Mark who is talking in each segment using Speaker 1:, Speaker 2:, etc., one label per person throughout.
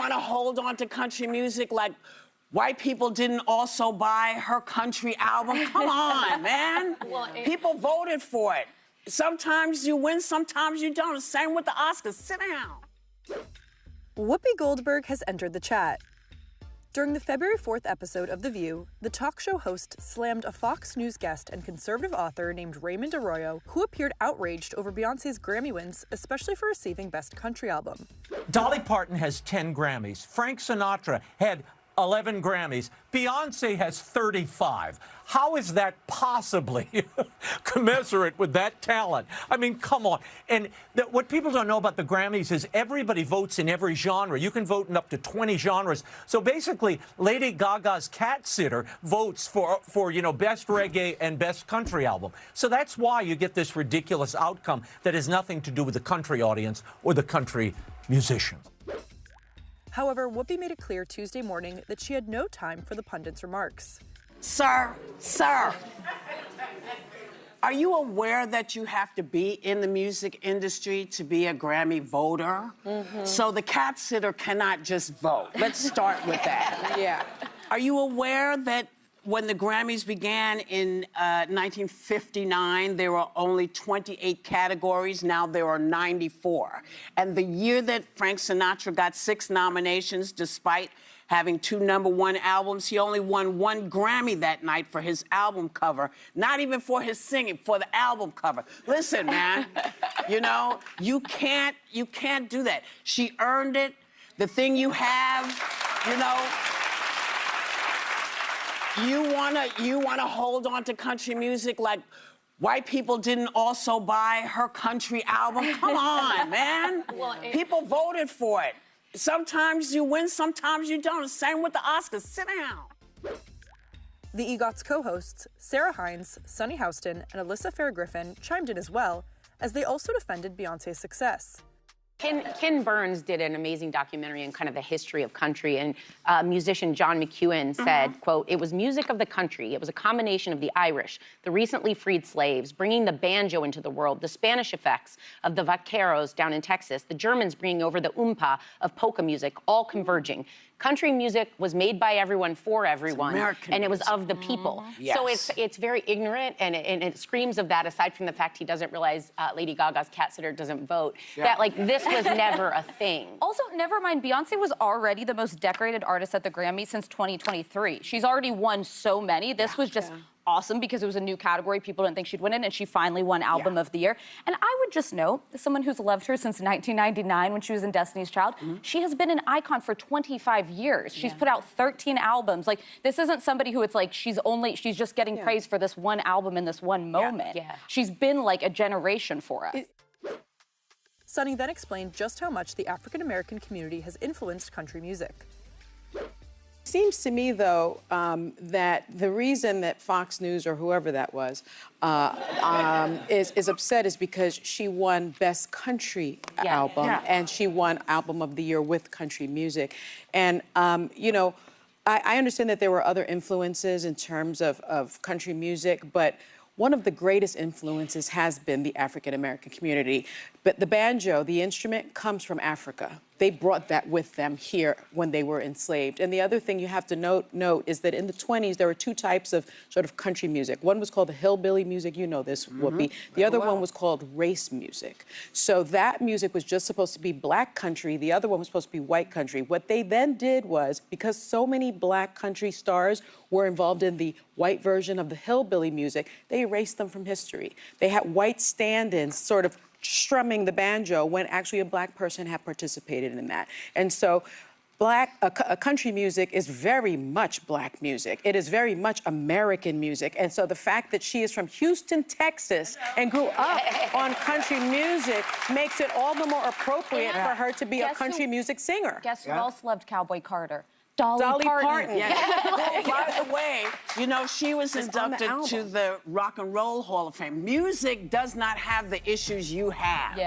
Speaker 1: want to hold on to country music like white people didn't also buy her country album? Come on, man. People voted for it. Sometimes you win, sometimes you don't. Same with the Oscars. Sit down.
Speaker 2: Whoopi Goldberg has entered the chat. During the February 4th episode of The View, the talk show host slammed a Fox News guest and conservative author named Raymond Arroyo, who appeared outraged over Beyoncé's Grammy wins, especially for receiving Best Country Album.
Speaker 3: Dolly Parton has 10 Grammys. Frank Sinatra had 11 Grammys. Beyonce has 35. How is that possibly commensurate with that talent? I mean, come on. And what people don't know about the Grammys is everybody votes in every genre. You can vote in up to 20 genres. So basically, Lady Gaga's Cat Sitter votes for Best Reggae and Best Country Album. So that's why you get this ridiculous outcome that has nothing to do with the country audience or the country musicians.
Speaker 2: However, Whoopi made it clear Tuesday morning that she had no time for the pundits' remarks.
Speaker 1: Sir, are you aware that you have to be in the music industry to be a Grammy voter? So the cat sitter cannot just vote. Let's start with that.
Speaker 4: Yeah.
Speaker 1: Are you aware that when the Grammys began in 1959, there were only 28 categories. Now there are 94. And the year that Frank Sinatra got 6 nominations, despite having 2 #1 albums, he only won 1 Grammy that night for his album cover. Not even for his singing, for the album cover. Listen, man, you can't do that. She earned it. The thing you have, You wanna hold on to country music like white people didn't also buy her country album? Come on, man. People voted for it. Sometimes you win, sometimes you don't. Same with the Oscars. Sit down.
Speaker 2: The EGOT's co-hosts, Sarah Hines, Sunny Houston, and Alyssa Fair-Griffin chimed in as well, as they also defended Beyoncé's success.
Speaker 5: Ken Burns did an amazing documentary on kind of the history of country, and musician John McEwen said, quote, "It was music of the country. It was a combination of the Irish, the recently freed slaves, bringing the banjo into the world, the Spanish effects of the vaqueros down in Texas, the Germans bringing over the oompa of polka music, all converging. Country music was made by everyone for everyone, and it was of the people."
Speaker 1: Yes.
Speaker 5: So it's very ignorant, and it screams of that, aside from the fact he doesn't realize Lady Gaga's cat sitter doesn't vote, that, like, this was never a thing.
Speaker 6: Also, never mind, Beyonce was already the most decorated artist at the Grammys since 2023. She's already won so many. This was just awesome because it was a new category. People didn't think she'd win it, and she finally won Album of the Year. And I would just note, as someone who's loved her since 1999 when she was in Destiny's Child, she has been an icon for 25 years. She's put out 13 albums. Like, this isn't somebody who it's like she's just getting praise for this one album in this one moment. She's been like a generation for us.
Speaker 2: Sunny then explained just how much the African-American community has influenced country music.
Speaker 4: Seems to me, though, that the reason that Fox News or whoever that was is upset is because she won Best Country Album and she won Album of the Year with country music. And, I understand that there were other influences in terms of country music, but one of the greatest influences has been the African-American community. But the banjo, the instrument, comes from Africa. They brought that with them here when they were enslaved. And the other thing you have to note is that in the 20s, there were 2 types of sort of country music. One was called the hillbilly music. You know this, Whoopi. The other one was called race music. So that music was just supposed to be black country. The other one was supposed to be white country. What they then did was, because so many black country stars were involved in the white version of the hillbilly music, they erased them from history. They had white stand-ins sort of strumming the banjo when actually a black person had participated in that. And so country music is very much black music. It is very much American music. And so the fact that she is from Houston, Texas, and grew up on country music makes it all the more appropriate for her to be a country music singer.
Speaker 6: Guess who else loved Cowboy Carter? Dolly
Speaker 4: Parton.
Speaker 1: By the way, she was inducted to the Rock and Roll Hall of Fame. Music does not have the issues you have.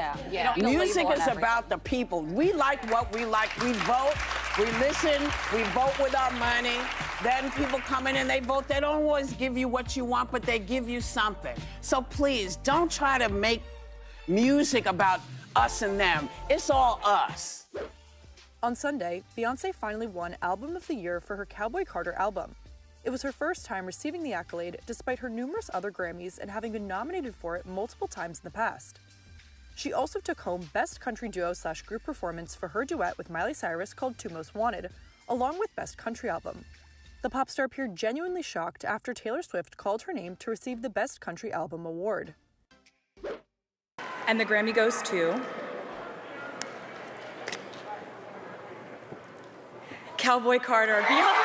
Speaker 1: Music is about the people. We like what we like. We vote, we listen, we vote with our money. Then people come in and they vote. They don't always give you what you want, but they give you something. So please, don't try to make music about us and them. It's all us.
Speaker 2: On Sunday, Beyoncé finally won Album of the Year for her Cowboy Carter album. It was her first time receiving the accolade despite her numerous other Grammys and having been nominated for it multiple times in the past. She also took home Best Country Duo/Group Performance for her duet with Miley Cyrus called Two Most Wanted, along with Best Country Album. The pop star appeared genuinely shocked after Taylor Swift called her name to receive the Best Country Album award.
Speaker 7: And the Grammy goes to Cowboy Carter, Beyonce.